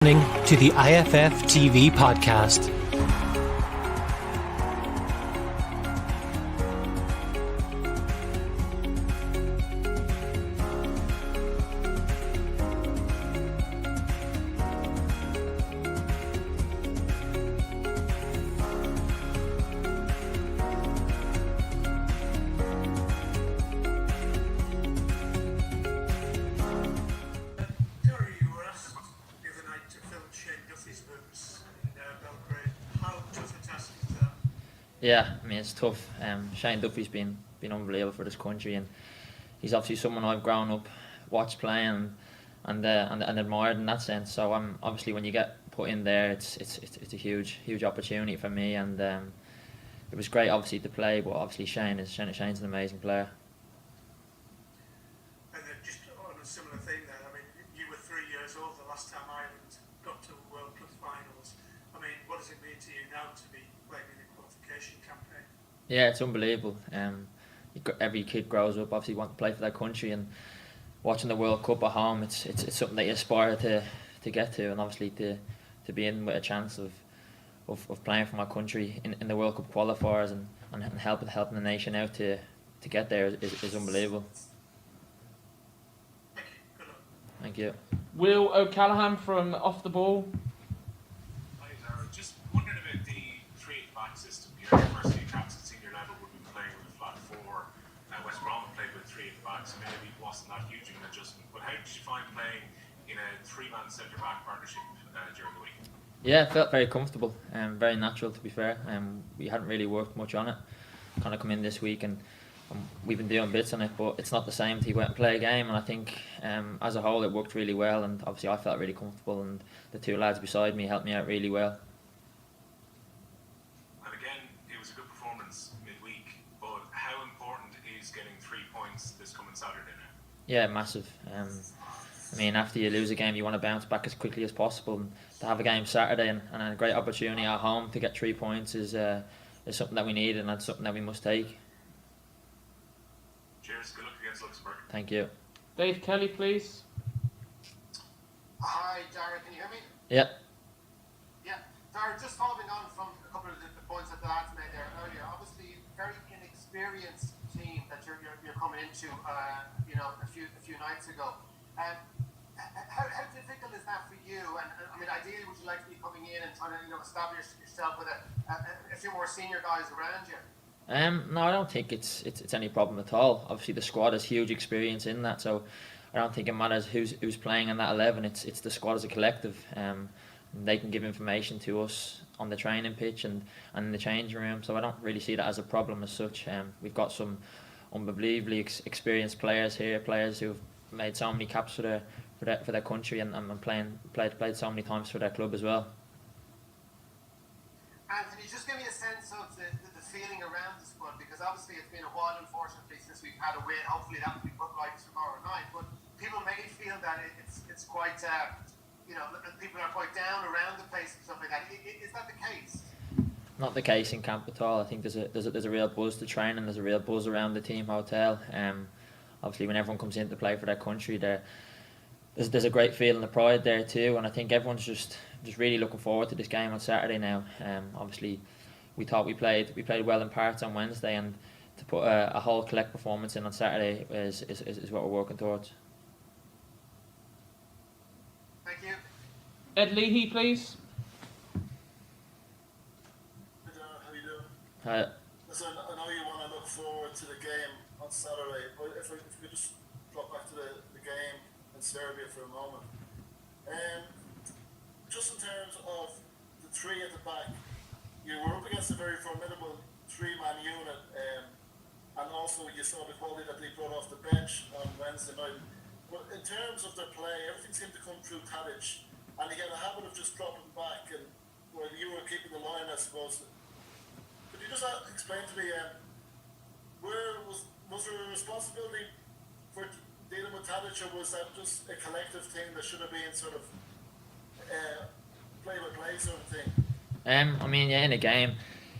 Listening to the IFF TV podcast. Yeah, I mean it's tough. Shane Duffy's been unbelievable for this country, and he's obviously someone I've grown up, watched playing, and admired in that sense. So obviously when you get put in there, it's a huge opportunity for me, and it was great obviously to play. But obviously Shane's an amazing player. And then just on a similar thing, then I mean you were 3 years old the last time Ireland got to World Cup finals. I mean, what does it mean to you now to be playing in a qualification campaign? Yeah, it's unbelievable. Every kid grows up obviously want to play for their country, and watching the World Cup at home, it's something that you aspire to get to, and obviously to be in with a chance of playing for my country in the World Cup qualifiers and helping the nation out to get there is unbelievable. Thank you. Good luck. Thank you. Will O'Callaghan from Off the Ball. Hi Dara, just wondering about the 3-8-back system. Your university caps at senior level would be playing with a flat four. West Brom played with 3-8-backs, so maybe it wasn't that huge of an adjustment. But how did you find playing in a 3-man centre-back partnership during the week? Yeah, it felt very comfortable and very natural, to be fair. We hadn't really worked much on it. Kind of come in this week and we've been doing bits on it, but it's not the same to go out and play a game. And I think as a whole it worked really well, and obviously I felt really comfortable, and the two lads beside me helped me out really well. And again, it was a good performance midweek, but how important is getting 3 points this coming Saturday now? Yeah, massive. I mean, after you lose a game, you want to bounce back as quickly as possible, and to have a game Saturday and a great opportunity at home to get 3 points is something that we need, and that's something that we must take. Cheers, good luck against Luxembourg. Thank you. Dave Kelly, please. Hi, Dara, can you hear me? Yeah. Yeah. Dara, just following on from a couple of the points that the lads made there earlier, obviously very inexperienced team that you're coming into, a few nights ago. How difficult is that for you? And I mean, ideally, would you like to be coming in and trying to establish yourself with a few more senior guys around you? No, I don't think it's any problem at all. Obviously, the squad has huge experience in that, so I don't think it matters who's playing in that 11. It's the squad as a collective. They can give information to us on the training pitch and in the changing room, so I don't really see that as a problem as such. We've got some unbelievably experienced players here, players who've made so many caps for their country and played so many times for their club as well. And can you just give me a sense of the feeling around the squad? Because obviously it's been a while, unfortunately, since we've had a win. Hopefully that will be put right tomorrow night. But people may feel that it's quite, people are quite down around the place and stuff like that. Is that the case? Not the case in camp at all. I think there's a real buzz to train, and there's a real buzz around the team hotel. Obviously, when everyone comes in to play for their country, there's a great feeling of pride there too, and I think everyone's just really looking forward to this game on Saturday now. Obviously, we thought we played well in parts on Wednesday, and to put a whole collect performance in on Saturday is what we're working towards. Thank you. Ed Leahy, please. Hey Dara, how you doing? Hi. Listen, I know you want to look forward to the game on Saturday, but if we could just drop back to the game in Serbia for a moment. Just in terms of the three at the back, you were up against a very formidable 3-man unit, and also you saw the quality that they brought off the bench on Wednesday night. But in terms of their play, everything seemed to come through Tadic, and he had a habit of just dropping back, and while you were keeping the line, I suppose. Could you just explain to me, where was there a responsibility for dealing with Tadic, or was that just a collective thing that should have been sort of play-by-play sort of thing? I mean, yeah, in a game,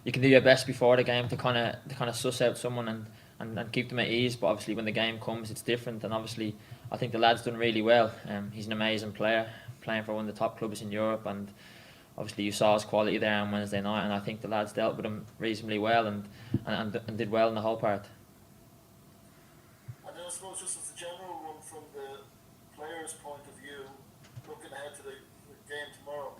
you can do your best before the game to kind of suss out someone and keep them at ease. But obviously, when the game comes, it's different. And obviously, I think the lad's done really well. He's an amazing player. playing for one of the top clubs in Europe, and obviously you saw his quality there on Wednesday night, and I think the lads dealt with him reasonably well and did well in the whole part. And then I suppose just as a general one from the players' point of view, looking ahead to the game tomorrow,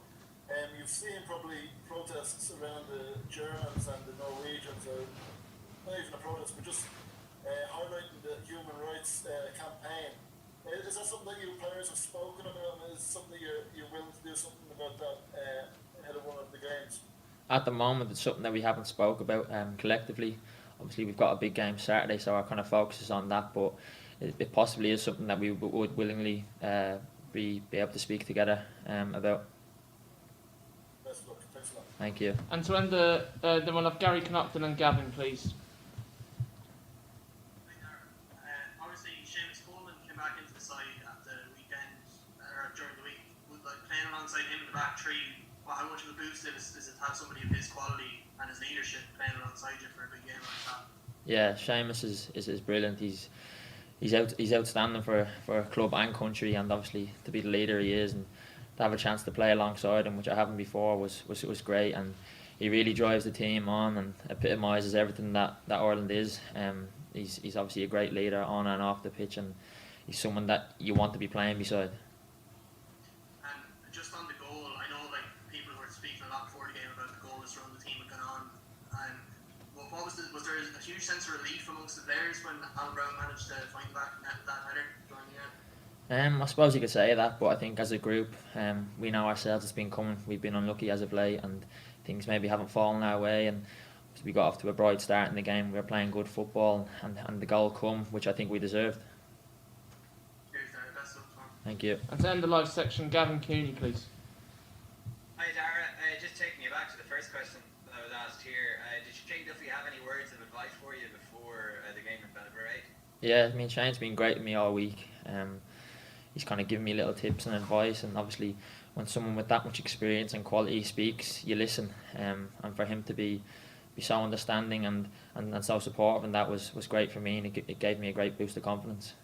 you've seen probably protests around the Germans and the Norwegians, or not even a protest, but just highlighting the human rights campaign. Is that something that you players have spoken about, and is it something you're willing to do something about that ahead of one of the games? At the moment, it's something that we haven't spoke about collectively. Obviously, we've got a big game Saturday, so our kind of focus is on that, but it possibly is something that we would willingly be able to speak together about. Best of luck. Thanks a lot. Thank you. And to end then we'll have Gary Connaughton and Gavin, please. Obviously, Seamus Coleman came back into the side at the weekend, or during the week, like playing alongside him in the back three. How much of a boost is it to have somebody of his quality and his leadership playing alongside you for a big game like that? Yeah, Seamus is brilliant. He's outstanding for club and country, and obviously to be the leader he is, and to have a chance to play alongside him, which I haven't before, was great. And he really drives the team on and epitomises everything that Ireland is. He's obviously a great leader on and off the pitch, and he's someone that you want to be playing beside. And just on the goal, I know like people were speaking a lot before the game about the goalless run the team had gone on. And was there a huge sense of relief amongst the players when Alan Brown managed to find back that header during the game? I suppose you could say that, but I think as a group, we know ourselves it's been coming. We've been unlucky as of late, and things maybe haven't fallen our way, and we got off to a bright start in the game. We were playing good football, and the goal come, which I think we deserved. Cheers, Dara. Best of luck. Thank you. And to end the live section, Gavin Cooney, please. Hi Dara, just taking you back to the first question that was asked here, did Shane Duffy have any words of advice for you before the game in Belgrade? Yeah, I mean, Shane's been great with me all week. He's kind of given me little tips and advice, and obviously when someone with that much experience and quality speaks, you listen. And for him to be so understanding and so supportive, and that was great for me, and it gave me a great boost of confidence.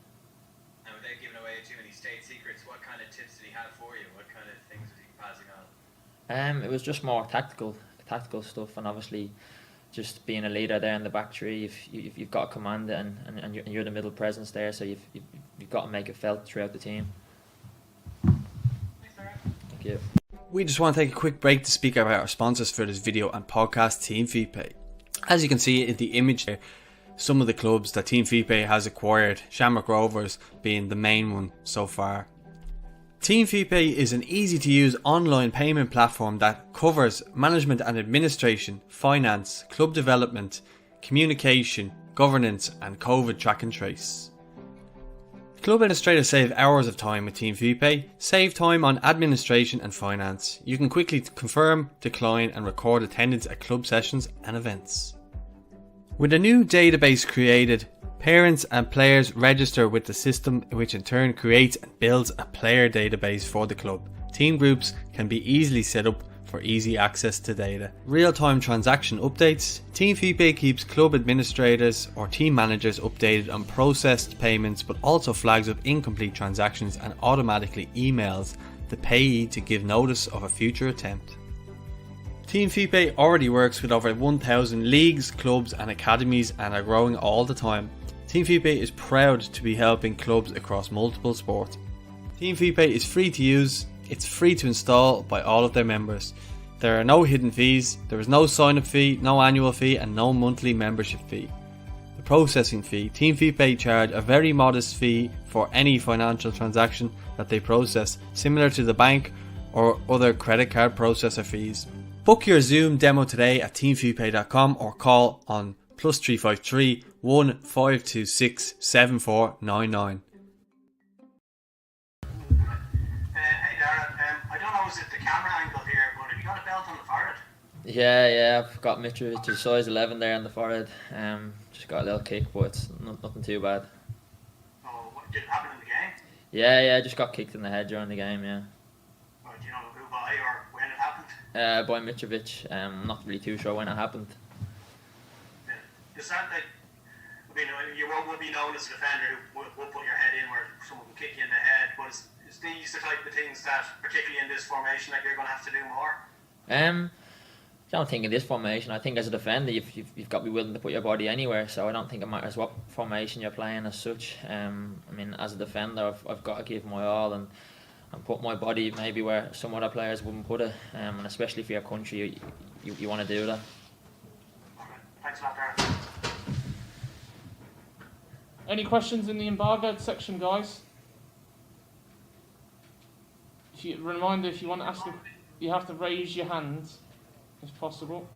And without giving away too many state secrets, what kind of tips did he have for you? What kind of things was he passing on? It was just more tactical stuff, and obviously just being a leader there in the back three. If you've got a commander and you're the middle presence there, so you've got to make it felt throughout the team. Thanks, Dara. Thank you. We just want to take a quick break to speak about our sponsors for this video and podcast, Team FeePay. As you can see in the image there, some of the clubs that Team FeePay has acquired, Shamrock Rovers being the main one so far. Team FeePay is an easy to use online payment platform that covers management and administration, finance, club development, communication, governance and COVID track and trace. Club administrators save hours of time with Team FeePay, save time on administration and finance. You can quickly confirm, decline and record attendance at club sessions and events. With a new database created, parents and players register with the system, which in turn creates and builds a player database for the club. Team groups can be easily set up for easy access to data. Real-time transaction updates. Team FeePay keeps club administrators or team managers updated on processed payments, but also flags up incomplete transactions and automatically emails the payee to give notice of a future attempt. Team FeePay already works with over 1,000 leagues, clubs and academies and are growing all the time. Team FeePay is proud to be helping clubs across multiple sports. Team FeePay is free to use, it's free to install by all of their members. There are no hidden fees, there is no sign-up fee, no annual fee and no monthly membership fee. The processing fee. Team FeePay charge a very modest fee for any financial transaction that they process, similar to the bank or other credit card processor fees. Book your Zoom demo today at teamfeepay.com or call on +353 1526 7499. Hey Dara, I don't know is it the camera angle here, but have you got a belt on the forehead? Yeah, I've got Mitrovic size 11 there on the forehead. Just got a little kick, but it's nothing too bad. Oh, what did it happen in the game? Yeah, just got kicked in the head during the game, yeah. Or do you know who by or when it happened? By Mitrovic. I'm not really too sure when it happened. Is that like, I mean, you won't be known as a defender who will put your head in where someone can kick you in the head, but is these the type of things that, particularly in this formation, that you're going to have to do more? I don't think in this formation. I think as a defender, you've got to be willing to put your body anywhere. So I don't think it matters what formation you're playing as such. I mean, as a defender, I've got to give my all and put my body maybe where some other players wouldn't put it. And especially for your country, you want to do that. Thanks a lot, Dara. Any questions in the embargoed section, guys? Reminder, if you want to ask, you have to raise your hand, if possible.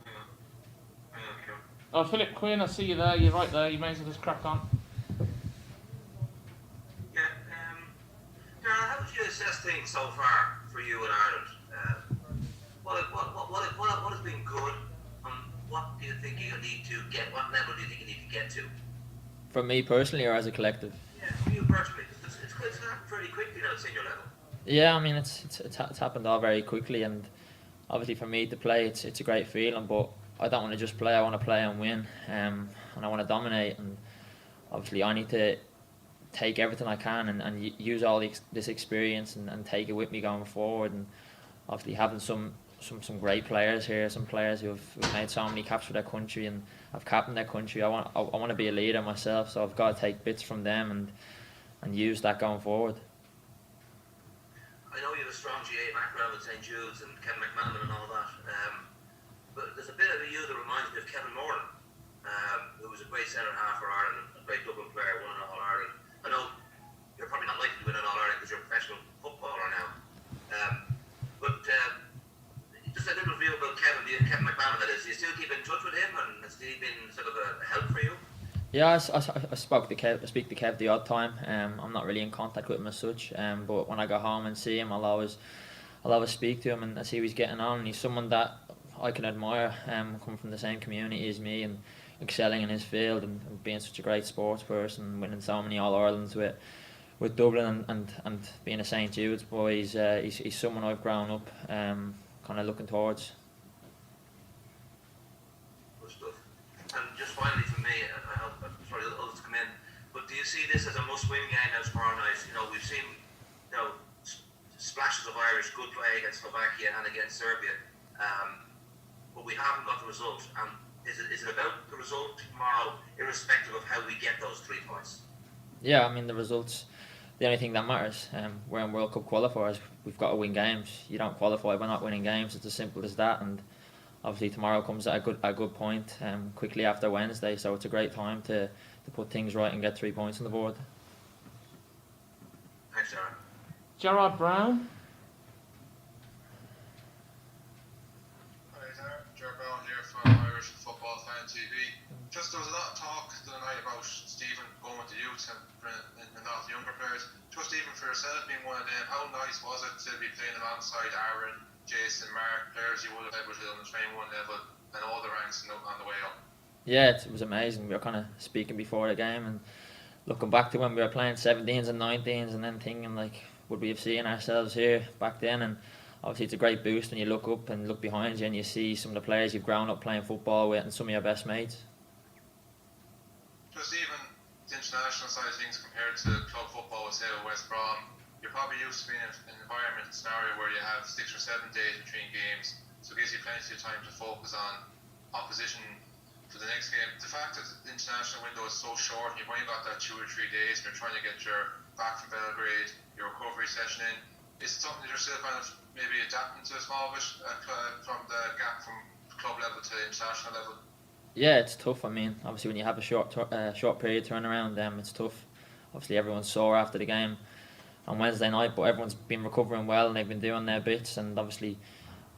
Oh, Philip Quinn, I see you there. You're right there. You may as well just crack on. Yeah. Dara, how would you assess things so far for you in Ireland? What has been good, and what do you think you need to get? What level do you think you need to get to? For me personally, or as a collective? Yeah, for you personally, because it's happened pretty quickly now at senior level. Yeah, I mean it's happened all very quickly, and obviously for me to play, it's a great feeling. But I don't want to just play. I want to play and win, and I want to dominate. And obviously, I need to take everything I can and use all this experience and take it with me going forward. And obviously, having some great players here, some players who've made so many caps for their country and have captained their country. I want to be a leader myself, so I've got to take bits from them and use that going forward. I know you have a strong GA background with St Jude's and Kevin McManaman and all that, but there's a bit of you that reminds me of Kevin Moran, who was a great centre half for Ireland, a great Dublin player, won an All-Ireland. I know you're probably not likely to win an All-Ireland because you're a professional footballer now, but just a little view about Kevin McManaman, that is. Do you still keep in touch with him, and has he been sort of a help for you? Yeah, I speak to Kev the odd time. I'm not really in contact with him as such. But when I go home and see him, I'll always speak to him and see how he's getting on. And he's someone that I can admire. Coming from the same community as me and excelling in his field and being such a great sports person, winning so many All Irelands with Dublin and being a St Jude's boy. He's someone I've grown up kind of looking towards. Good stuff. And just finally from me, sorry, others come in, but do you see this as a must-win game now tomorrow night? You know, we've seen splashes of Irish good play against Slovakia and against Serbia, but we haven't got the result. And is it about the result tomorrow, irrespective of how we get those 3 points? Yeah, I mean the results. The only thing that matters. We're in World Cup qualifiers. We've got to win games. You don't qualify by not winning games. It's as simple as that. And obviously tomorrow comes at a good point. Quickly after Wednesday, so it's a great time to put things right and get 3 points on the board. Thanks, Dara. Gerard Brown. Hi there, Gerard Brown here from Irish Football Fan TV. Just there was a lot of talk the other night about Stephen going with the youth and not the younger players. Just even for yourself being one of them, how nice was it to be playing alongside Aaron, Jason, Mark, players you would have played with on the train one level and all the ranks on the way up? Yeah, it was amazing. We were kind of speaking before the game and looking back to when we were playing 17s and 19s and then thinking like, would we have seen ourselves here back then? And obviously it's a great boost when you look up and look behind you and you see some of the players you've grown up playing football with and some of your best mates. Just even the international side of things compared to club football, say with West Brom, you're probably used to being in an environment scenario where you have 6 or 7 days between games, so it gives you plenty of time to focus on opposition for the next game. The fact that the international window is so short, you've only got that 2 or 3 days and you're trying to get your back from Belgrade, your recovery session in, is it something that you're still kind of maybe adapting to a small bit from the gap from club level to international level? Yeah, it's tough. I mean, obviously when you have a short period turnaround, it's tough. Obviously everyone's sore after the game on Wednesday night, but everyone's been recovering well and they've been doing their bits. And obviously,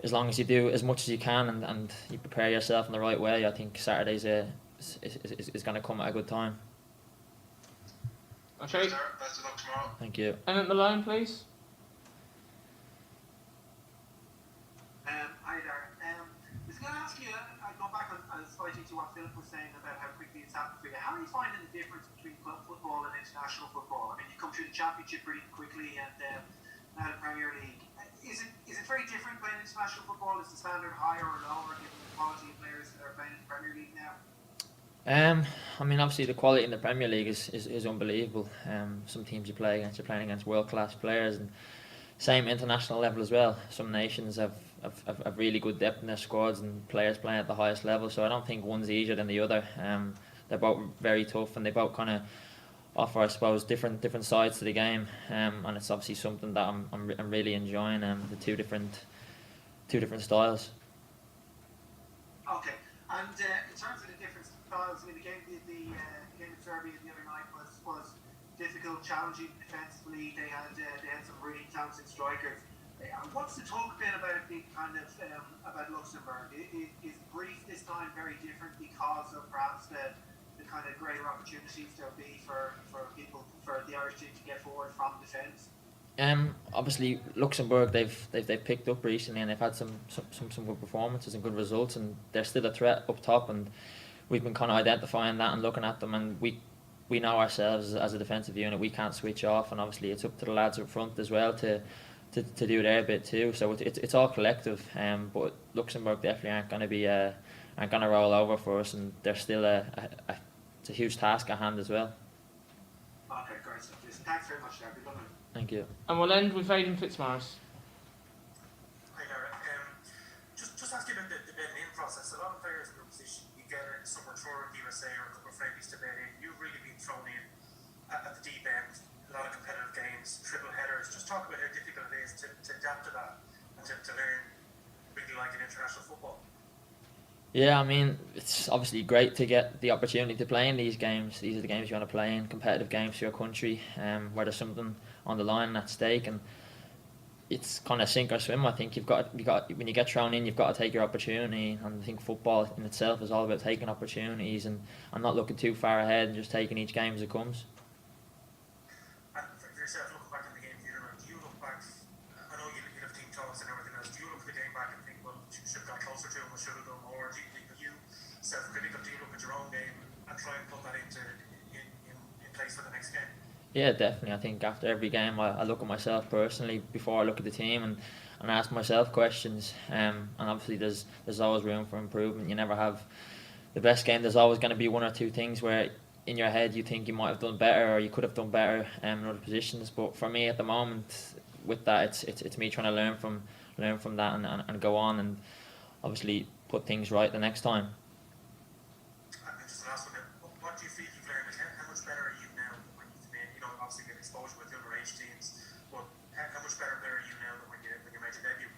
as long as you do as much as you can and you prepare yourself in the right way, I think Saturday's is going to come at a good time. Okay. Best of luck tomorrow. Thank you. And at the line, please. Hi there. I was going to ask you, I'd go back on slightly to what Philip was saying about how quickly it's happened for you. How are you finding the difference between club football and international football? I mean, you come through the Championship pretty quickly and now the Premier League. Is it very different playing international football? Is the standard higher or lower given the quality of players that are playing in the Premier League now? I mean, obviously the quality in the Premier League is unbelievable. Some teams you play against, you're playing against world class players, and same international level as well. Some nations have really good depth in their squads and players playing at the highest level. So I don't think one's easier than the other. They're both very tough, and they both kind of offer, I suppose, different sides to the game. And it's obviously something that I'm really enjoying. The two different styles. Okay, and in terms of the different styles, I mean, the game in Serbia the other night was difficult, challenging defensively. They had some really talented strikers. What's the talk been about the kind of about Luxembourg? Is Greece this time very different because of perhaps the kind of greater opportunities there'll be for the Irish team to get forward from defence? Obviously Luxembourg they've picked up recently, and they've had some good performances and good results, and they're still a threat up top, and we've been kind of identifying that and looking at them, and we know ourselves as a defensive unit we can't switch off, and obviously it's up to the lads up front as well to do their bit too. So it's all collective. But Luxembourg definitely aren't gonna roll over for us, and they're still it's a huge task at hand as well. Okay, great stuff. Thanks very much, Dara. Thank you. And we'll end with Aidan Fitzmaurice. Hi, Dara. Just ask you about the bedding in process. A lot of players in your position, you get a summer tour of USA or a couple of friendlies to bed in. You've really been thrown in at the deep end. A lot of competitive games, triple headers. Just talk about how difficult it is to adapt to that and to learn really like an international football. Yeah, I mean, it's obviously great to get the opportunity to play in these games. These are the games you want to play in, competitive games for your country, where there's something on the line and at stake, and it's kind of sink or swim. I think you've got when you get thrown in, you've got to take your opportunity, and I think football in itself is all about taking opportunities and not looking too far ahead and just taking each game as it comes. And for yourself, looking back in the game here, do you look back? I know you have team talks and everything else. Do you look at the game back and think, well, should have got closer to him, or should have done more? Do you self-critical? Do you look at your own game and try and put that in place for the next game? Yeah, definitely. I think after every game, I look at myself personally before I look at the team and ask myself questions. And obviously, there's always room for improvement. You never have the best game. There's always going to be one or two things where in your head you think you might have done better or you could have done better in other positions. But for me at the moment, with that, it's me trying to learn from that and go on and obviously put things right the next time. And just the last one, what do you feel you've learned? How much better are you now when you've made, obviously get exposure with the other age teams, but how much better player are you now than when you made your debut?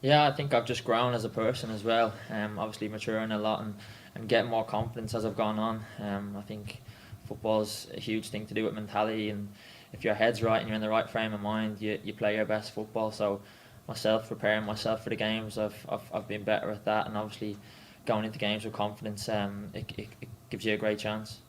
Yeah, I think I've just grown as a person as well. Obviously maturing a lot and getting more confidence as I've gone on. I think football's a huge thing to do with mentality, and if your head's right and you're in the right frame of mind, you play your best football. So preparing myself for the games, I've been better at that, and obviously going into games with confidence, it gives you a great chance.